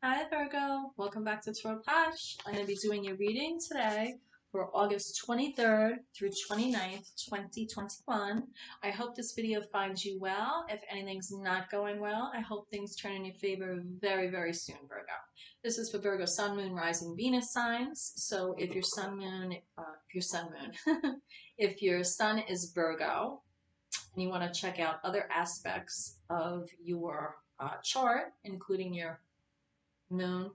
Hi Virgo, welcome back to TAROTPOSH. I'm going to be doing your reading today for August 23rd through 29th, 2021. I hope this video finds you well. If anything's not going well, I hope things turn in your favor very, very soon, Virgo. This is for Virgo Sun, Moon, Rising, Venus signs. So if your Sun, Moon, if your Sun is Virgo and you want to check out other aspects of your chart, including your Moon,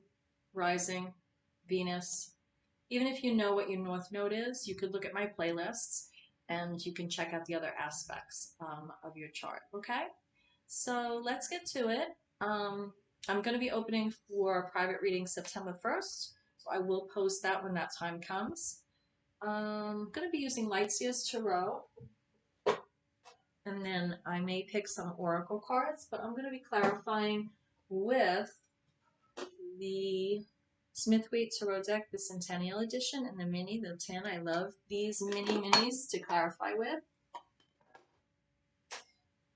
Rising, Venus. Even if you know what your North Node is, you could look at my playlists and you can check out the other aspects of your chart, okay? So let's get to it. I'm going to be opening for a private reading September 1st, so I will post that when that time comes. I'm going to be using Lightseer's Tarot, and then I may pick some Oracle cards, but I'm going to be clarifying with the Smith-Waite Tarot deck, the Centennial Edition, and the mini, the 10. I love these minis to clarify with.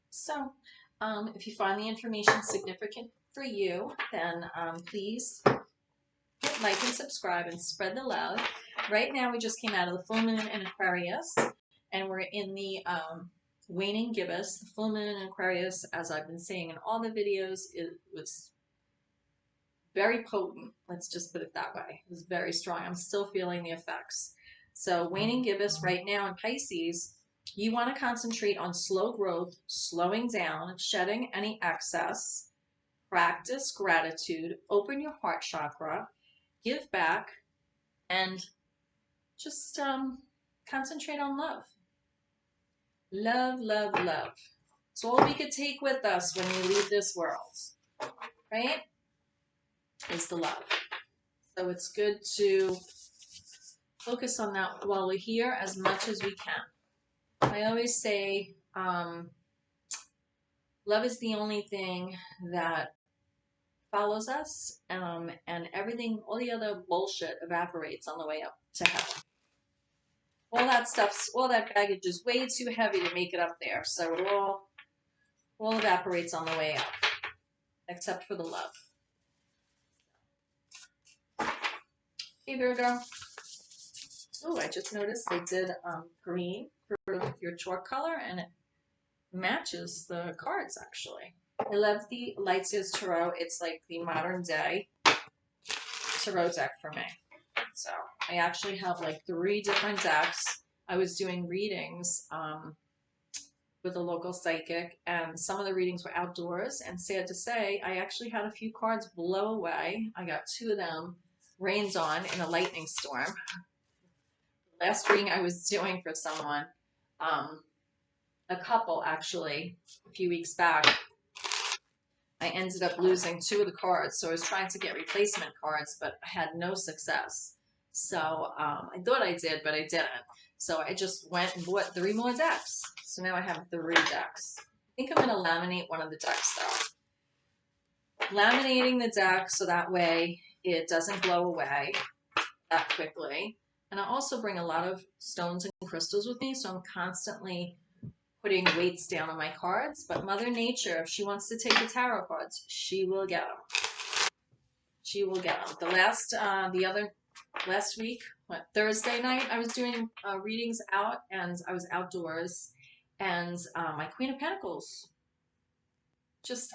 So, if you find the information significant for you, then please hit like and subscribe and spread the love. Right now, we just came out of the full moon in Aquarius, and we're in the waning gibbous. The full moon in Aquarius, as I've been saying in all the videos, it was very potent. Let's just put it that way. It was very strong. I'm still feeling the effects. So waning gibbous right now in Pisces, you want to concentrate on slow growth, slowing down, shedding any excess, practice gratitude, open your heart chakra, give back, and just concentrate on love. Love, love, love. It's all we could take with us when we leave this world, right? Is the love. So it's good to focus on that while we're here as much as we can. I always say love is the only thing that follows us, and everything, all the other bullshit evaporates on the way up to heaven. All that baggage is way too heavy to make it up there. So it all evaporates on the way up, except for the love. Hey Virgo. Oh, I just noticed they did green for your chalk color, and it matches the cards, actually. I love the Lightseer's Tarot. It's like the modern day tarot deck for me. So I actually have like 3 different decks. I was doing readings with a local psychic, and some of the readings were outdoors, and sad to say, I actually had a few cards blow away. I got 2 of them rained on in a lightning storm. Last reading I was doing for someone, a couple actually, a few weeks back, I ended up losing 2 of the cards. So I was trying to get replacement cards, but I had no success. So I thought I did, but I didn't. So I just went and bought 3 more decks. So now I have 3 decks. I think I'm going to laminate one of the decks though. Laminating the deck so that way it doesn't blow away that quickly. And I also bring a lot of stones and crystals with me, so I'm constantly putting weights down on my cards. But Mother Nature, if she wants to take the tarot cards, she will get them. She will get them. Last week, Thursday night, I was doing readings out, and I was outdoors, and my Queen of Pentacles,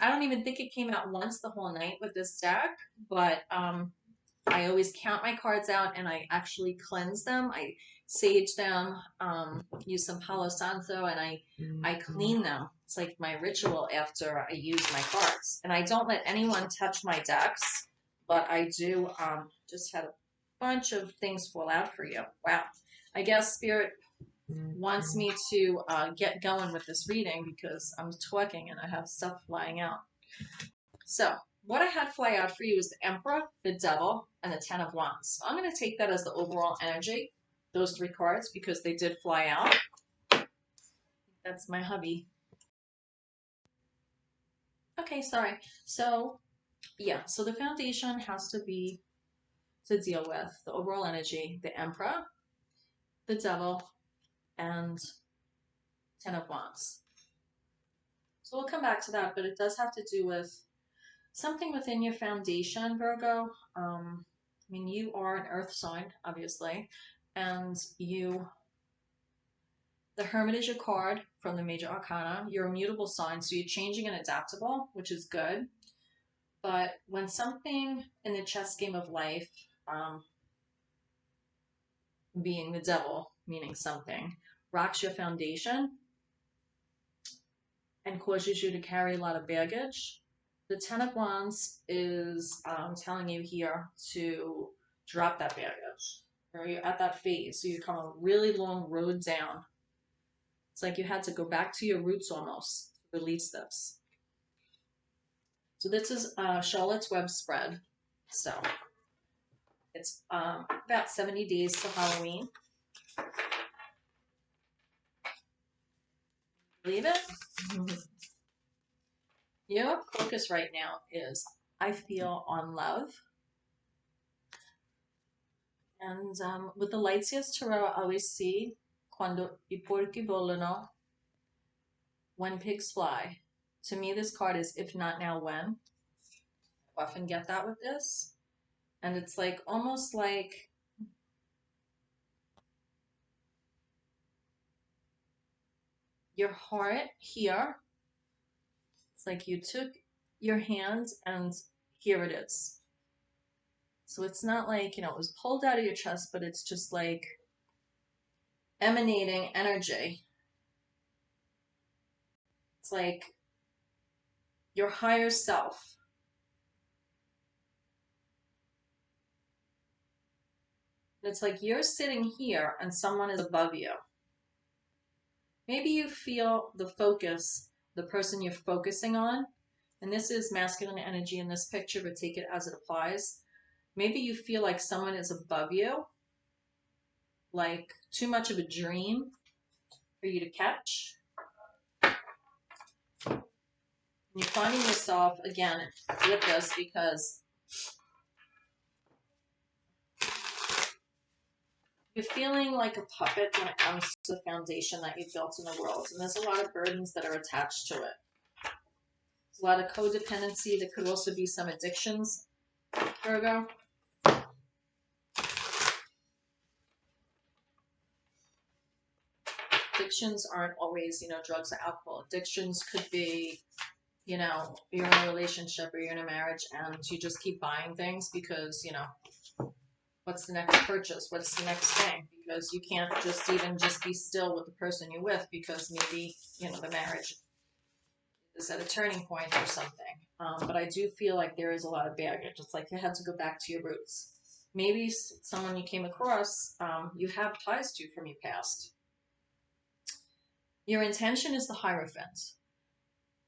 I don't even think it came out once the whole night with this deck, but I always count my cards out, and I actually cleanse them. I sage them, use some Palo Santo, and I clean them. It's like my ritual after I use my cards. And I don't let anyone touch my decks, but I do just had a bunch of things fall out for you. Wow. I guess Spirit wants me to get going with this reading because I'm talking and I have stuff flying out. So what I had fly out for you is the Emperor, the Devil, and the 10 of Wands. So I'm going to take that as the overall energy, those 3 cards, because they did fly out. That's my hubby. Okay, sorry. So, yeah, so the foundation has to be to deal with the overall energy, the Emperor, the Devil, and 10 of Wands. So we'll come back to that, but it does have to do with something within your foundation, Virgo. I mean, you are an earth sign, obviously, and the Hermit is your card from the Major Arcana. You're a mutable sign, so you're changing and adaptable, which is good. But when something in the chess game of life, being the devil, meaning something, rocks your foundation and causes you to carry a lot of baggage, the Ten of Wands is telling you here to drop that baggage. Or you're at that phase, so you come a really long road down. It's like you had to go back to your roots almost to release this. So this is Charlotte's Web spread. So it's about 70 days to Halloween. Believe it? Your focus right now is, I feel, on love. And with the Lightseers Tarot, I always see Quando I porchi volano, when pigs fly. To me, this card is if not now, when. I often get that with this. And it's like almost like your heart here. It's like you took your hands and here it is. So it's not like, you know, it was pulled out of your chest, but it's just like emanating energy. It's like your higher self. It's like you're sitting here and someone is above you. Maybe you feel the focus, the person you're focusing on, and this is masculine energy in this picture, but take it as it applies. Maybe you feel like someone is above you, like too much of a dream for you to catch. You're finding yourself, again, with this because you're feeling like a puppet when it comes to the foundation that you've built in the world. And there's a lot of burdens that are attached to it. There's a lot of codependency. There could also be some addictions, Virgo. Addictions aren't always, you know, drugs or alcohol. Addictions could be, you know, you're in a relationship or you're in a marriage and you just keep buying things because, you know, what's the next purchase? What's the next thing? Because you can't just even just be still with the person you're with because maybe, you know, the marriage is at a turning point or something. But I do feel like there is a lot of baggage. It's like you had to go back to your roots. Maybe someone you came across, you have ties to from your past. Your intention is the Hierophant.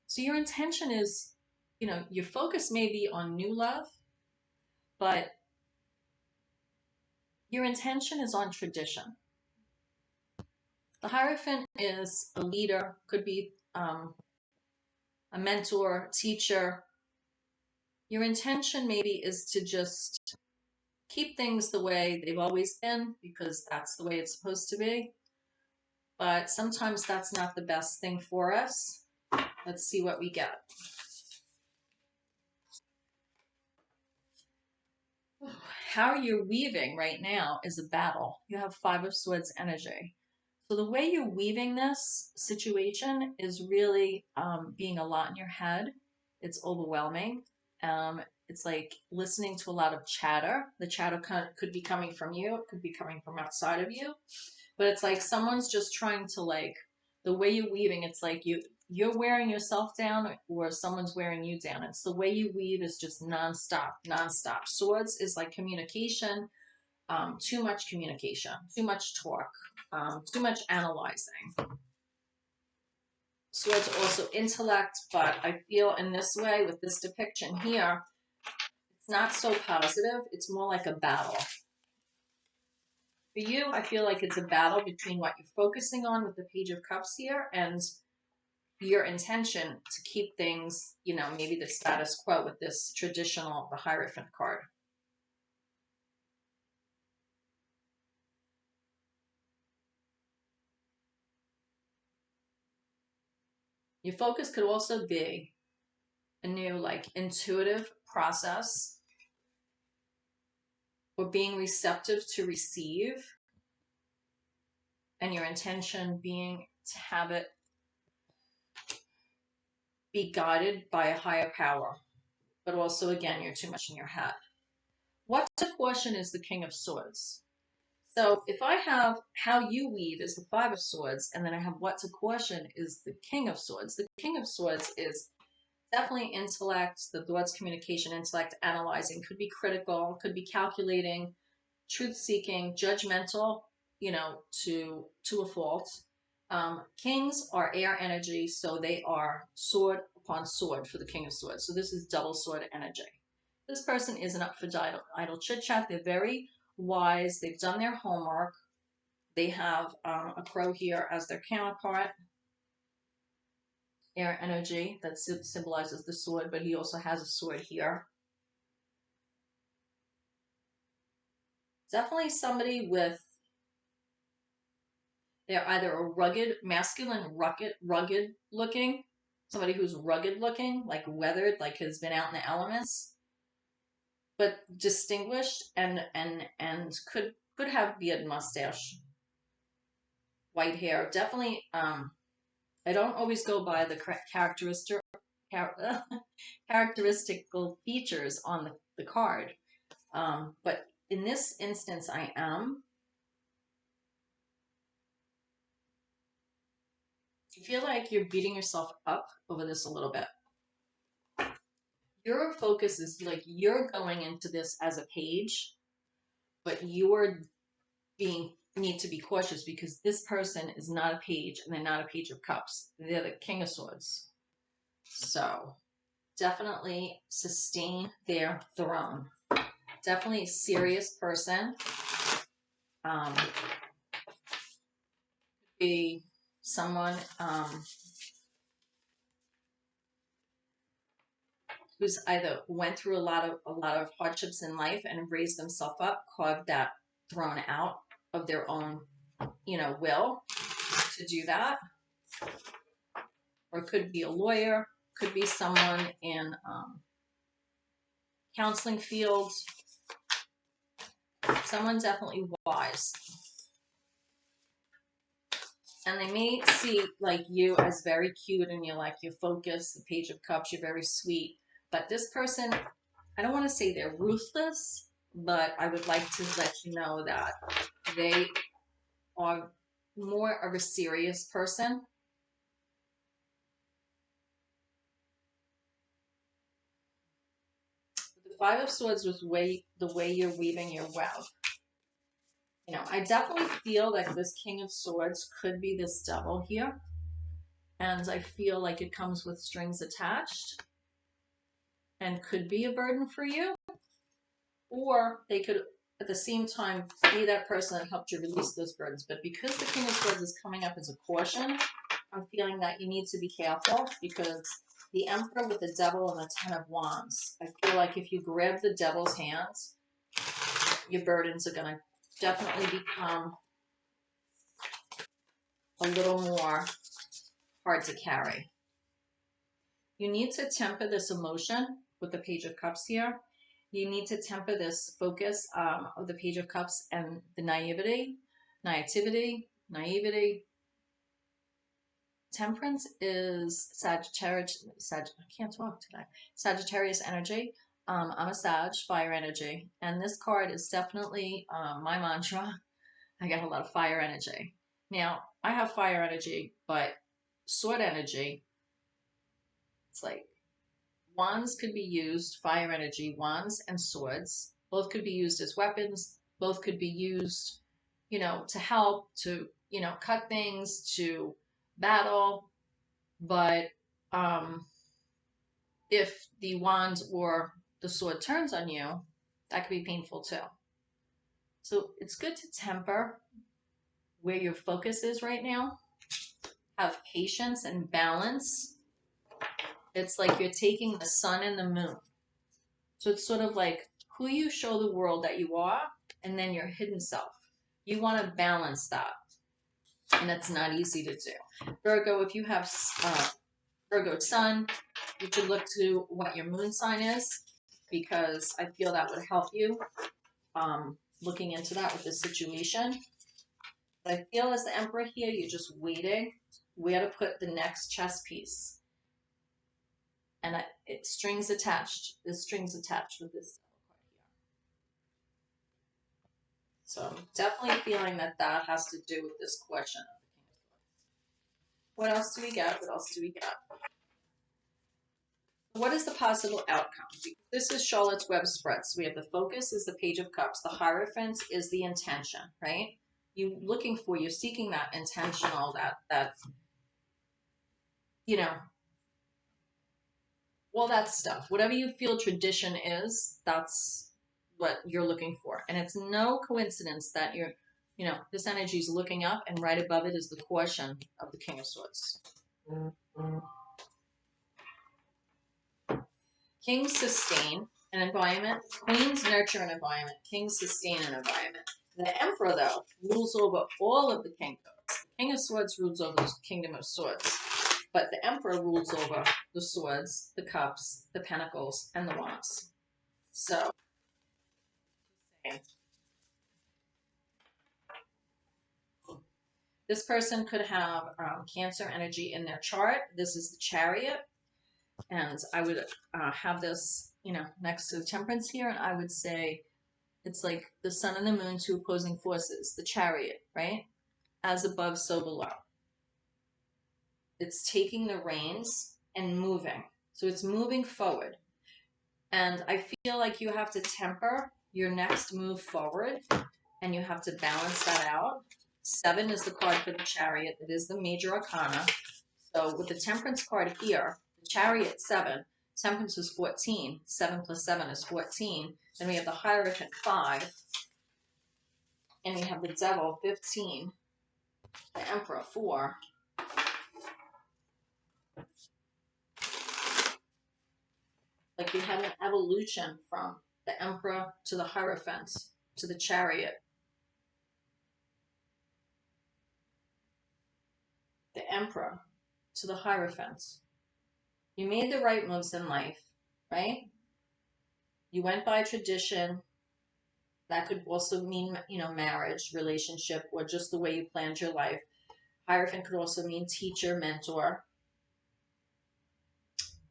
So your intention is, you know, your focus may be on new love, but your intention is on tradition. The Hierophant is a leader, could be a mentor, teacher. Your intention maybe is to just keep things the way they've always been because that's the way it's supposed to be. But sometimes that's not the best thing for us. Let's see what we get. How you're weaving right now is a battle. You have Five of Swords energy. So the way you're weaving this situation is really being a lot in your head. It's overwhelming. It's like listening to a lot of chatter. The chatter could be coming from you. It could be coming from outside of you. But it's like someone's just trying to, like, the way you're weaving, it's like you're wearing yourself down or someone's wearing you down. It's the way you weave is just nonstop, nonstop. Swords is like communication, too much communication, too much talk, too much analyzing. Swords also intellect, but I feel in this way, with this depiction here, it's not so positive. It's more like a battle. For you, I feel like it's a battle between what you're focusing on with the Page of Cups here and your intention to keep things, you know, maybe the status quo with this traditional, the Hierophant card. Your focus could also be a new like intuitive process, or being receptive to receive, and your intention being to have it be guided by a higher power. But also, again, you're too much in your head. What to caution is the King of Swords. So if I have how you weave is the Five of Swords, and then I have what to caution is the King of Swords. The King of Swords is definitely intellect, the thoughts, communication, intellect, analyzing, could be critical, could be calculating, truth-seeking, judgmental, to a fault. Kings are air energy, so they are sword upon sword for the King of Swords. So this is double sword energy. This person isn't up for idle chit-chat. They're very wise. They've done their homework. They have a crow here as their counterpart. Air energy that symbolizes the sword, but he also has a sword here. Definitely somebody with, they're either a rugged, masculine, rugged looking, somebody who's rugged looking, like weathered, like has been out in the elements, but distinguished, and could have beard, mustache, white hair. Definitely, I don't always go by the characteristical features on the card, but in this instance, I am. I feel like you're beating yourself up over this a little bit. Your focus is like you're going into this as a page, but you're need to be cautious because this person is not a page, and they're not a Page of Cups. They're the King of Swords. So definitely sustain their throne. Definitely a serious person. Be someone who's either went through a lot of hardships in life and raised themselves up, carved that throne out of their own, will to do that. Or it could be a lawyer, could be someone in counseling fields, someone definitely wise. And they may see like you as very cute, and you're like, you're focused, the Page of Cups, you're very sweet. But this person, I don't want to say they're ruthless, but I would like to let you know that they are more of a serious person. The Five of Swords was the way you're weaving your web. I definitely feel like this King of Swords could be this devil here. And I feel like it comes with strings attached and could be a burden for you. Or they could, at the same time, be that person that helped you release those burdens. But because the King of Swords is coming up as a caution, I'm feeling that you need to be careful, because the Emperor with the Devil and the Ten of Wands, I feel like if you grab the Devil's hands, your burdens are going to definitely become a little more hard to carry. You need to temper this emotion with the Page of Cups here. You need to temper this focus of the Page of Cups and the naivety. Temperance is Sagittarius. I can't talk today. Sagittarius energy. I'm a Sag, fire energy. And this card is definitely my mantra. I got a lot of fire energy. Now, I have fire energy, but sword energy, it's like wands could be used, fire energy, wands and swords. Both could be used as weapons. Both could be used, to help, to, cut things, to battle. But if the wand or the sword turns on you, that could be painful too. So it's good to temper where your focus is right now. Have patience and balance. It's like you're taking the sun and the moon. So it's sort of like who you show the world that you are, and then your hidden self. You want to balance that. And that's not easy to do. Virgo, if you have Virgo sun, you should look to what your moon sign is, because I feel that would help you looking into that with this situation. But I feel as the Emperor here, you're just waiting where to put the next chess piece. And it strings attached. There's strings attached with this card here. So I'm definitely feeling that that has to do with this question. What else do we got? What else do we got? What is the possible outcome? This is Charlotte's Web spread. So we have the focus is the Page of Cups. The Hierophant is the intention, right? You're seeking that intentional, that, you know, all that stuff. Whatever you feel tradition is, that's what you're looking for. And it's no coincidence that this energy is looking up, and right above it is the caution of the King of Swords. Kings sustain an environment. Queens nurture an environment. Kings sustain an environment. The Emperor, though, rules over all of the kingdoms. The King of Swords rules over the Kingdom of Swords. But the Emperor rules over the swords, the cups, the pentacles, and the wands. So, this person could have Cancer energy in their chart. This is the Chariot. And I would have this, next to the Temperance here. And I would say it's like the sun and the moon, two opposing forces. The Chariot, right? As above, so below. It's taking the reins and moving. So it's moving forward. And I feel like you have to temper your next move forward, and you have to balance that out. 7 is the card for the Chariot. It is the major arcana. So with the Temperance card here, the Chariot 7, Temperance is 14. 7 plus 7 is 14. Then we have the Hierophant 5. And we have the Devil 15. The Emperor 4. Like we have an evolution from the Emperor to the Hierophant to the Chariot. The Emperor to the Hierophant. You made the right moves in life, right? You went by tradition. That could also mean, marriage, relationship, or just the way you planned your life. Hierophant could also mean teacher, mentor.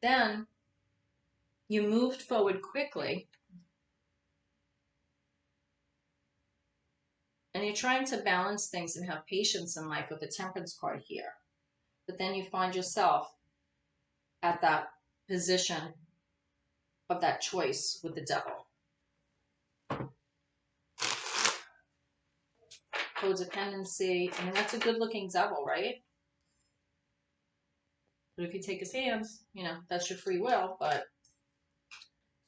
Then you moved forward quickly, and you're trying to balance things and have patience in life with the Temperance card here. But then you find yourself at that position of that choice with the Devil. Codependency. I mean, that's a good-looking Devil, right? But if you take his hands, that's your free will, but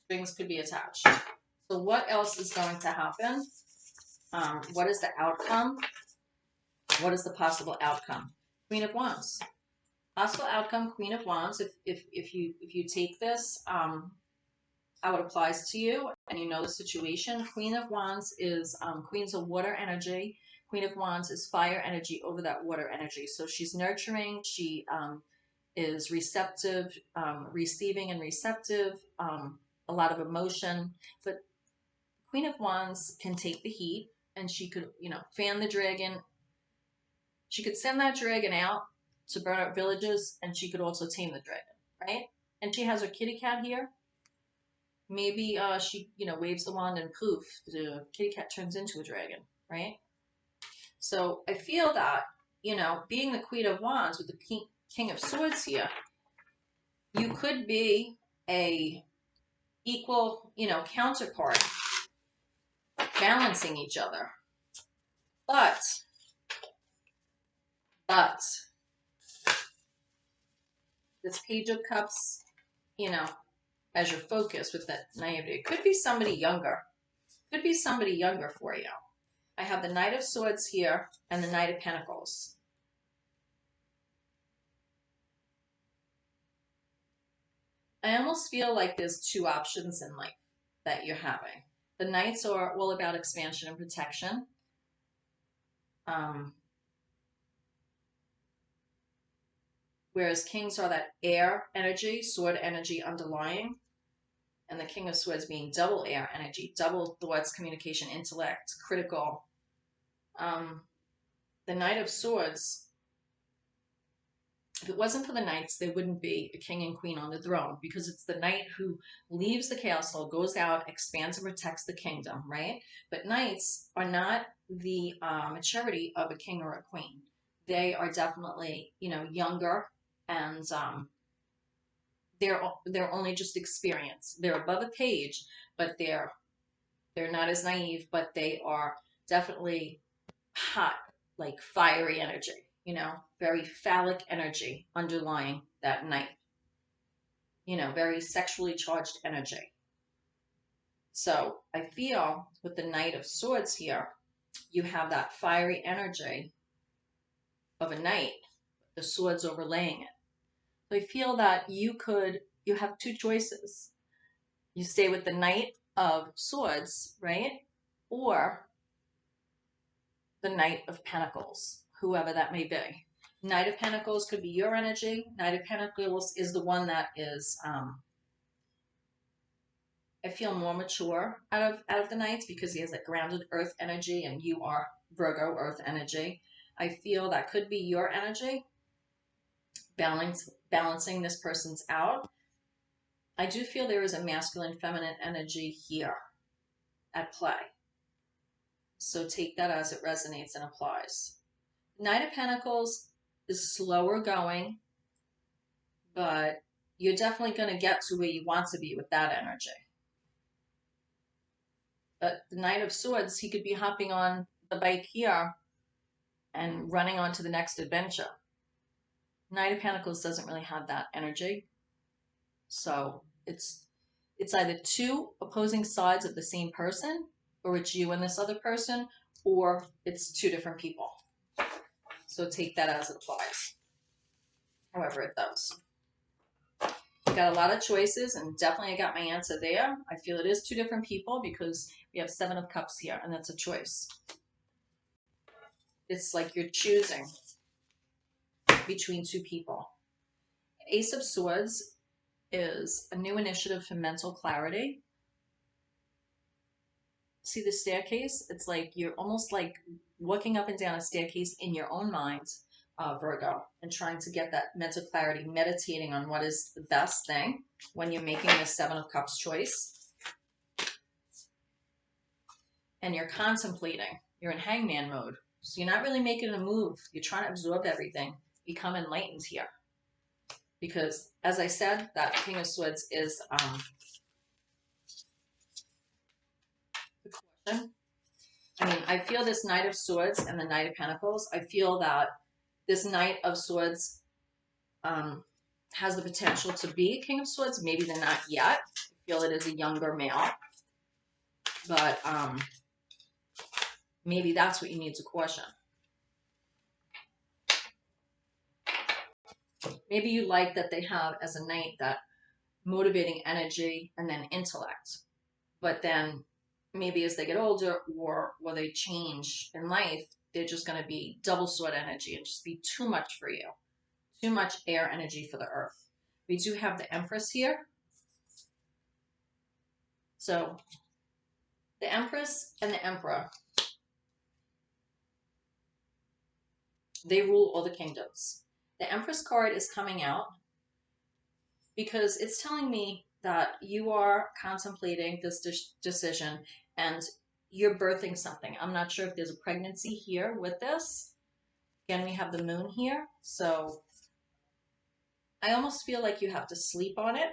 strings could be attached. So what else is going to happen? What is the outcome? What is the possible outcome? Queen of Wands. Possible outcome, Queen of Wands. If you take this, how it applies to you, and you know the situation. Queen of Wands is Queen's a water energy. Queen of Wands is fire energy over that water energy. So she's nurturing. She is receptive, receiving and receptive. A lot of emotion, but Queen of Wands can take the heat, and she could, fan the dragon. She could send that dragon out to burn up villages, and she could also tame the dragon, right? And she has her kitty cat here. Maybe she, waves the wand and poof, the kitty cat turns into a dragon, right? So I feel that, being the Queen of Wands with the King of Swords here, you could be a equal, counterpart, balancing each other. But this Page of Cups, as your focus with that naivety, it could be somebody younger. Could be somebody younger for you. I have the Knight of Swords here and the Knight of Pentacles. I almost feel like there's two options in life that you're having. The Knights are all about expansion and protection. Whereas kings are that air energy, sword energy underlying, and the King of Swords being double air energy, double thoughts, communication, intellect, critical. The Knight of Swords, if it wasn't for the knights, there wouldn't be a king and queen on the throne, because it's the knight who leaves the castle, goes out, expands and protects the kingdom, right? But knights are not the maturity of a king or a queen. They are definitely, younger, and they're only just experienced. They're above a page, but they're not as naive, but they are definitely hot, like fiery energy, very phallic energy underlying that knight, very sexually charged energy. So I feel with the Knight of Swords here, you have that fiery energy of a knight, the swords overlaying it. So I feel that you have two choices. You stay with the Knight of Swords, right? Or the Knight of Pentacles, whoever that may be. Knight of Pentacles could be your energy. Knight of Pentacles is the one that is, I feel, more mature out of the Knights, because he has that grounded earth energy, and you are Virgo earth energy. I feel that could be your energy, balancing this person's out. I do feel there is a masculine feminine energy here at play. So take that as it resonates and applies. Knight of Pentacles is slower going, but you're definitely going to get to where you want to be with that energy. But the Knight of Swords, he could be hopping on the bike here and running on to the next adventure. Knight of Pentacles doesn't really have that energy. So it's either two opposing sides of the same person, or it's you and this other person, or it's two different people. So take that as it applies, however it does. Got a lot of choices, and definitely I got my answer there. I feel it is two different people, because we have 7 of Cups here, and that's a choice. It's like you're choosing between two people. Ace of Swords is a new initiative for mental clarity. See the staircase? It's like you're almost like walking up and down a staircase in your own mind, Virgo, and trying to get that mental clarity, meditating on what is the best thing when you're making the 7 of Cups choice. And you're contemplating. You're in hangman mode. So you're not really making a move. You're trying to absorb everything, become enlightened here. Because, as I said, that King of Swords is the question. I mean, I feel this Knight of Swords and the Knight of Pentacles. I feel that this Knight of Swords has the potential to be King of Swords. Maybe they're not yet. I feel it is a younger male. But maybe that's what you need to caution. Maybe you like that they have as a knight that motivating energy and then intellect. But then maybe as they get older, or they change in life, they're just going to be double sword energy and just be too much for you. Too much air energy for the earth. We do have the Empress here. So the Empress and the Emperor, they rule all the kingdoms. The Empress card is coming out because it's telling me that you are contemplating this decision and you're birthing something. I'm not sure if there's a pregnancy here with this. Again, we have the moon here. So I almost feel like you have to sleep on it.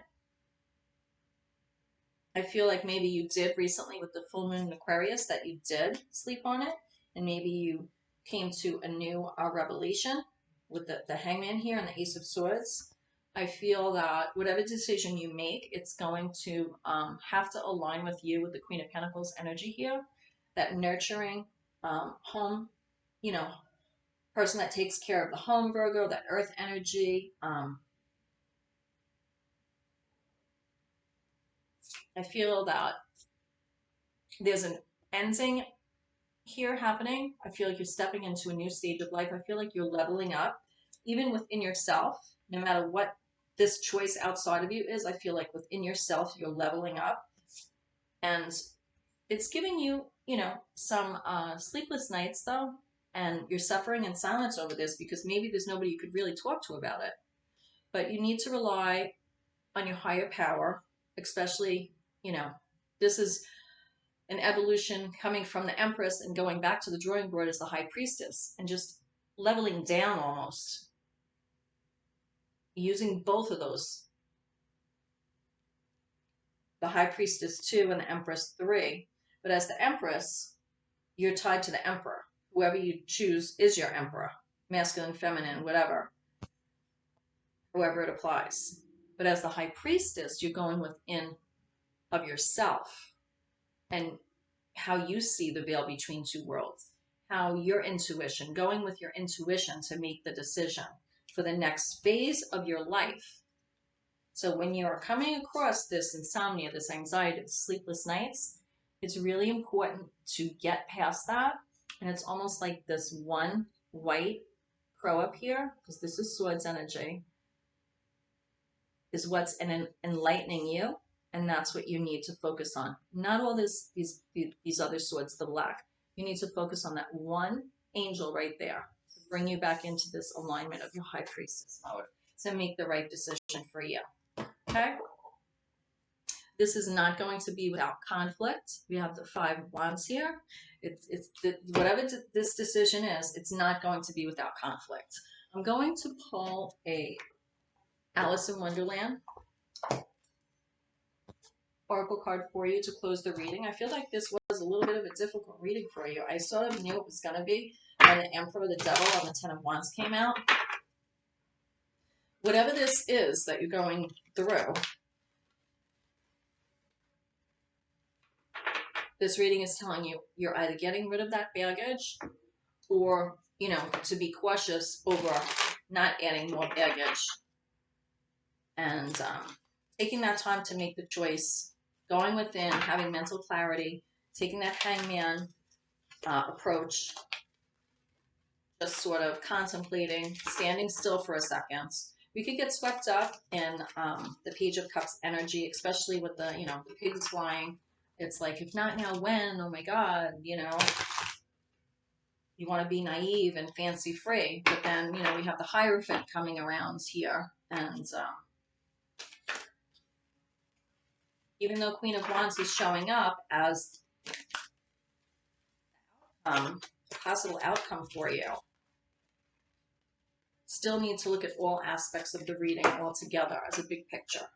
I feel like maybe you did recently with the full moon in Aquarius, that you did sleep on it. And maybe you came to a new revelation with the Hangman here and the Ace of Swords. I feel that whatever decision you make, it's going to have to align with you, with the Queen of Pentacles energy here. That nurturing home, person that takes care of the home, Virgo, that earth energy. I feel that there's an ending here happening. I feel like you're stepping into a new stage of life. I feel like you're leveling up, even within yourself. no matter what this choice outside of you is, I feel like within yourself, you're leveling up. And it's giving you, you know, some sleepless nights though. And you're suffering in silence over this because maybe there's nobody you could really talk to about it. But you need to rely on your higher power, especially, you know, this is an evolution coming from the Empress and going back to the drawing board as the High Priestess and just leveling down almost, using both of those, the High Priestess 2 and the Empress 3. But as the Empress, you're tied to the Emperor. Whoever you choose is your Emperor, masculine, feminine, whatever, however it applies. But as the High Priestess, you're going within of yourself and how you see the veil between two worlds, how your intuition, going with your intuition to make the decision for the next phase of your life. So when you are coming across this insomnia, this anxiety, the sleepless nights, it's really important to get past that. And it's almost like this one white crow up here, because this is swords energy, is what's enlightening you. And that's what you need to focus on. Not all these other swords, the black. You need to focus on that one angel right there to bring you back into this alignment of your High Priestess mode to make the right decision for you. Okay? This is not going to be without conflict. We have the 5 of Wands here. Whatever this decision is, it's not going to be without conflict. I'm going to pull a Alice in Wonderland oracle card for you to close the reading. I feel like this was a little bit of a difficult reading for you. I sort of knew it was going to be when the Emperor, the Devil, and the 10 of Wands came out. Whatever this is that you're going through, this reading is telling you you're either getting rid of that baggage or, you know, to be cautious over not adding more baggage. And taking that time to make the choice, going within, having mental clarity, taking that hangman approach, just sort of contemplating, standing still for a second. We could get swept up in the Page of Cups energy, especially with the, you know, the pigs flying. It's like, if not now, when? Oh my God, you know. You want to be naive and fancy free, but then, you know, we have the Hierophant coming around here. And even though Queen of Wands is showing up as possible outcome for you, still need to look at all aspects of the reading all together as a big picture.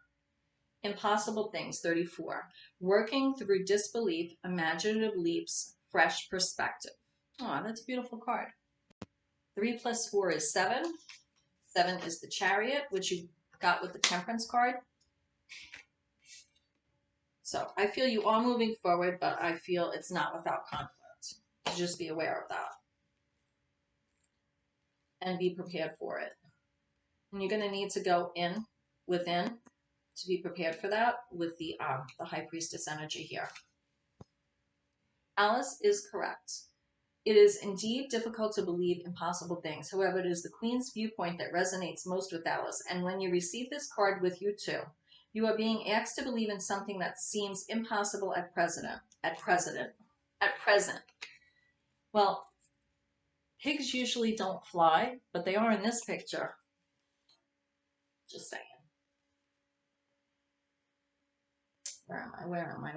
Impossible things, 34. Working through disbelief, imaginative leaps, fresh perspective. Oh, that's a beautiful card. 3 plus 4 is 7. 7 is the Chariot, which you got with the Temperance card. So I feel you are moving forward, but I feel it's not without conflict. So just be aware of that. And be prepared for it. And you're going to need to go within, to be prepared for that with the High Priestess energy here. Alice is correct. It is indeed difficult to believe impossible things. However, it is the Queen's viewpoint that resonates most with Alice. And when you receive this card with you too, you are being asked to believe in something that seems impossible at present. Well, pigs usually don't fly, but they are in this picture. Just saying. Where am I?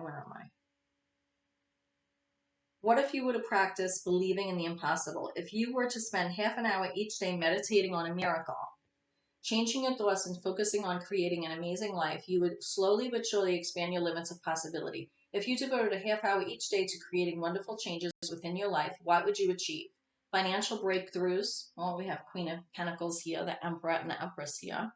What if you were to practice believing in the impossible? If you were to spend half an hour each day meditating on a miracle, changing your thoughts and focusing on creating an amazing life, you would slowly but surely expand your limits of possibility. If you devoted a half hour each day to creating wonderful changes within your life, what would you achieve? Financial breakthroughs. Well, we have Queen of Pentacles here, the Emperor and the Empress here.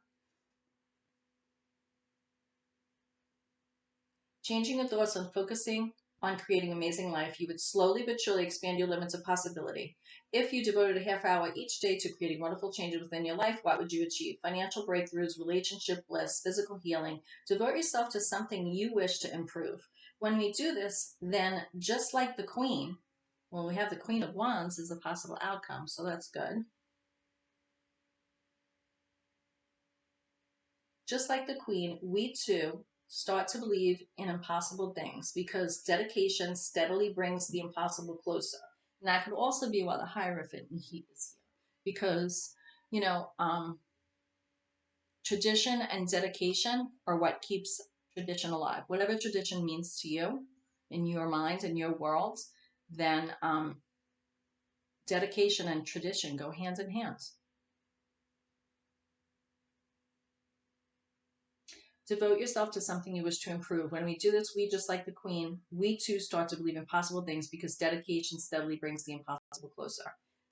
Changing your thoughts and focusing on creating an amazing life, you would slowly but surely expand your limits of possibility. If you devoted a half hour each day to creating wonderful changes within your life, what would you achieve? Financial breakthroughs, relationship bliss, physical healing. Devote yourself to something you wish to improve. When we do this, then just like the Queen, well, we have the Queen of Wands as a possible outcome, so that's good. Just like the Queen, we too start to believe in impossible things because dedication steadily brings the impossible closer. And that could also be why the Hierophant in heat is here. Because, you know, tradition and dedication are what keeps tradition alive. Whatever tradition means to you in your mind, in your world, then dedication and tradition go hand in hand. Devote yourself to something you wish to improve. When we do this, we, just like the Queen, we too start to believe in possible things because dedication steadily brings the impossible closer.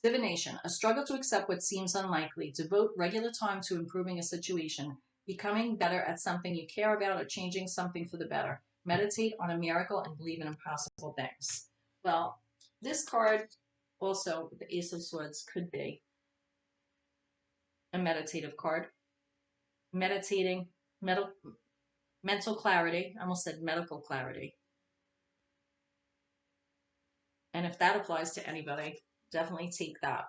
Divination, a struggle to accept what seems unlikely. Devote regular time to improving a situation, becoming better at something you care about, or changing something for the better. Meditate on a miracle and believe in impossible things. Well, this card also, the Ace of Swords, could be a meditative card. Meditating, mental clarity. I almost said medical clarity. And if that applies to anybody, definitely take that.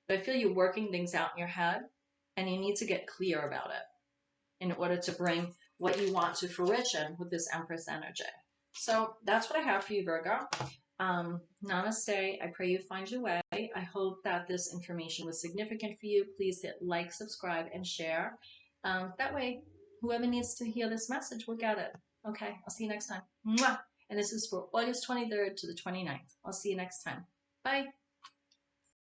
But I feel you're working things out in your head and you need to get clear about it in order to bring what you want to fruition with this Empress energy. So that's what I have for you, Virgo. Namaste. I pray you find your way. I hope that this information was significant for you. Please hit like, subscribe, and share. That way, whoever needs to hear this message will get it. Okay, I'll see you next time. Mwah! And this is for August 23rd to the 29th. I'll see you next time. Bye.